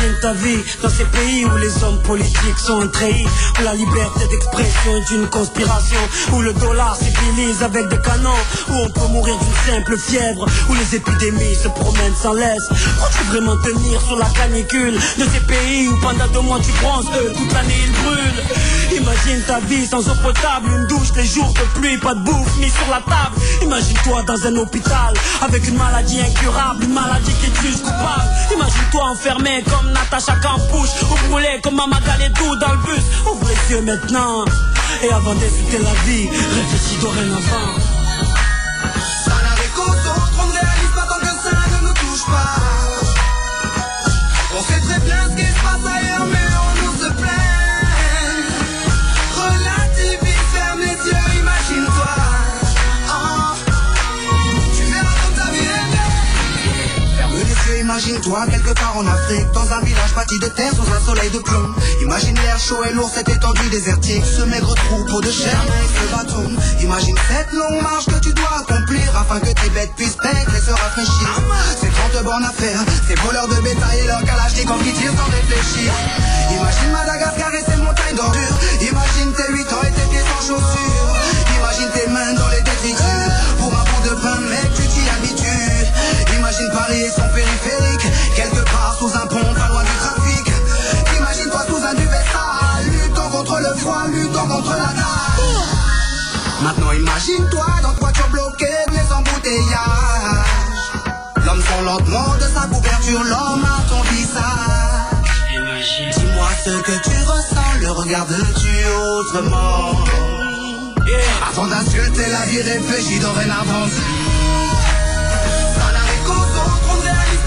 Imagine ta vie dans ces pays où les hommes politiques sont trahis, où la liberté d'expression est une conspiration, où le dollar civilise avec des canons, où on peut mourir d'une simple fièvre, où les épidémies se promènent sans laisse. Crois-tu vraiment tenir sur la canicule de ces pays où pendant 2 mois tu bronzes, toute l'année ils brûlent? Imagine ta vie sans eau potable, une douche les jours de pluie, pas de bouffe mis sur la table. Imagine-toi dans un hôpital avec une maladie incurable, une maladie qui te juge coupable. Imagine-toi enfermé comme Natacha Campouche, ou brûlé comme Mama Galedou dans le bus. Ouvre les yeux maintenant, et avant d'insulter la vie, réfléchis dorénavant. Ça n'avait qu'aux autres, on ne réalise pas tant que ça ne nous touche pas. On sait très bien ce qui se passe ailleurs, mais on nous se plaint. Relativise, ferme les yeux, imagine-toi. Tu verras comme ta vie est belle. Ferme les yeux, imagine-toi, quelque part en Afrique, dans un village bâti de terre sous un soleil de plomb. Imagine l'air chaud et lourd, cette étendue désertique, ce maigre troupeau de chair avec ce bâton. Imagine cette longue marche que tu dois accomplir afin que tes bêtes puissent paître et se rafraîchir. Ces 30 bornes à faire, ces voleurs de bétail et leurs kalachnikovs qui tirent sans réfléchir. Imagine Madagascar et ses montagnes d'ordures. Imagine tes 8 ans et tes pieds sans chaussures. Imagine tes mains dans les détritus. Pour un bout de pain, mec, tu t'y habitues. Imagine Paris et son périphérique, quelque part sous un pont, pas loin du trafic. Imagine-toi sous un duvet sale, luttant contre le froid, luttant contre la dalle. Maintenant imagine-toi dans ta voiture bloquée, les embouteillages. L'homme sort lentement de sa couverture, l'homme à ton visage. Imagine. Dis-moi ce que tu ressens, le regardes-tu autrement? Avant d'insulter la vie, réfléchis dorénavant. Ça n'arrive qu'aux autres, on ne réalise